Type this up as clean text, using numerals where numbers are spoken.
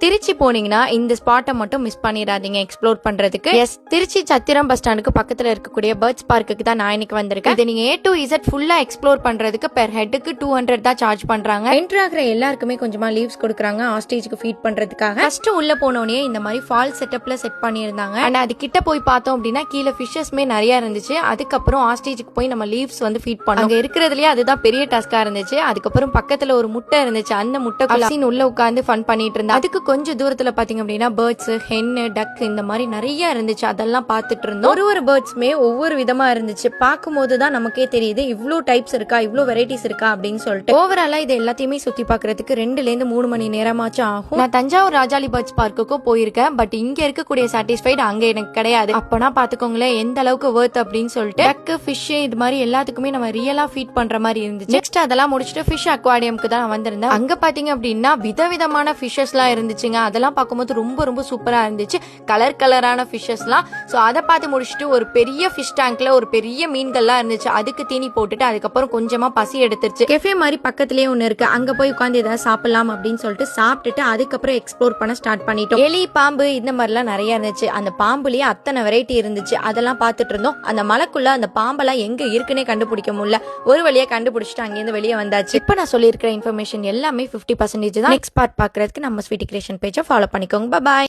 திருச்சி போனீங்கன்னா இந்த ஸ்பாட்டை மட்டும் மிஸ் பண்ணிடாதீங்க எக்ஸ்ப்ளோர் பண்றதுக்கு. எஸ், திருச்சி சத்திரம் பஸ் ஸ்டாண்டுக்கு பக்கத்துல இருக்கக்கூடிய பேர்ட்ஸ் பார்க்குக்கு தான் நான் இன்னைக்கு வந்திருக்கேன். இதை நீங்க A to Z ஃபுல்லா எக்ஸ்ப்ளோர் பண்றதுக்கு பெர் ஹெட்டுக்கு 200 தான் சார்ஜ் பண்றாங்க. என்ட்ரி ஆகிற எல்லாருக்குமே கொஞ்சமா லீவ்ஸ் கொடுக்குறாங்க ஆஸ்டேஜுக்கு ஃபீட் பண்றதுக்காக. ஃபர்ஸ்ட் உள்ள போனோடனே இந்த மாதிரி ஃபால் செட்டப்ல செட் பண்ணியிருந்தாங்க. அண்ட் அது கிட்ட போய் பார்த்தோம் அப்படின்னா கீழே ஃபிஷஸ்மே நிறைய இருந்துச்சு. அதுக்கப்புறம் ஆஸ்டேஜுக்கு போய் நம்ம லீவ்ஸ் வந்து ஃபீட் பண்ணோம். அங்க இருக்கிறதுலயே அதுதான் பெரிய டாஸ்கா இருந்துச்சு. அதுக்கப்புறம் பக்கத்துல ஒரு முட்டை இருந்துச்சு. அந்த முட்டை உள்ள உட்காந்து ஃபன் பண்ணிட்டு இருந்தா. அதுக்கு கொஞ்சம் தூரத்துல பாத்தீங்க அப்படின்னா பேர்ட்ஸ், ஹென்னு, டக் இந்த மாதிரி நிறைய இருந்துச்சு. அதெல்லாம் பார்த்துட்டு இருந்தோம். ஒரு பேர்ட்ஸ்மே ஒவ்வொரு விதமா இருந்துச்சு. பார்க்கும்போது தான் நமக்கே தெரியுது இவ்ளோ டைப்ஸ் இருக்கா, இவ்ளோ வெரைட்டிஸ் இருக்கா அப்படின்னு சொல்லிட்டு. ஓவராலா இது எல்லாத்தையுமே சுத்தி பாக்குறதுக்கு 2 to 3 மணி நேரமாச்சும் ஆகும். நான் தஞ்சாவூர் ராஜாளி பேர்ட்ஸ் பார்க்குக்கும் போயிருக்கேன். பட் இங்க இருக்கக்கூடிய சாட்டிஸ்ஃபைடு அங்க எனக்கு கிடையாது. அப்பனா பாத்துக்கோங்களேன் எந்த அளவுக்கு வர்த் அப்படின்னு சொல்லிட்டு. டக், ஃபிஷ் இது மாதிரி எல்லாத்துக்குமே நம்ம ரியலா ஃபீட் பண்ற மாதிரி இருந்துச்சு. நெக்ஸ்ட் அதெல்லாம் முடிச்சுட்டு ஃபிஷ் அக்வாரியம்க்கு தான் வந்திருந்தேன். அங்க பாத்தீங்க அப்படின்னா விதவிதமான ஃபிஷஸ் எல்லாம் இருந்துச்சுங்க. அதெல்லாம் பார்க்கும்போது ரொம்ப ரொம்ப சூப்பரா இருந்துச்சு. கலரான ஃபிஷஸ்லாம். ஸோ அதை பார்த்து முடிச்சுட்டு ஒரு பெரிய ஃபிஷ் டேங்க்ல ஒரு பெரிய மீன்கள்லாம் இருந்துச்சு. அதுக்கு தீனி போட்டுட்டு அதுக்கப்புறம் கொஞ்சமா பசி எடுத்துருச்சு. கெஃபே மாதிரி பக்கத்துலயே ஒன்று இருக்கு. அங்க போய் உட்காந்து ஏதாவது சாப்பிடலாம் அப்படின்னு சொல்லிட்டு சாப்பிட்டுட்டு அதுக்கப்புறம் எக்ஸ்ப்ளோர் பண்ண ஸ்டார்ட் பண்ணிட்டோம். எலி, பாம்பு இந்த மாதிரிலாம் நிறைய இருந்துச்சு. அந்த பாம்புலயே அத்தனை வெரைட்டி இருந்துச்சு. அதெல்லாம் பார்த்துட்டு இருந்தோம். அந்த மலைக்குள்ள அந்த பாம்பெல்லாம் எங்க இருக்குன்னே கண்டுபிடிக்க முடியல. ஒரு வழியா கண்டுபிடிச்சிட்டு அங்கேருந்து வெளியே வந்தாச்சு. இப்ப நான் சொல்லியிருக்கிற இன்ஃபர்மேஷன் எல்லாமே 50% தான். நெக்ஸ்ட் பார்ட் பாக்குறதுக்கு நம்ம ஸ்வீட்டி கிரியேஷன் பேஜை ஃபாலோ பண்ணிக்கோங்க. பாய்.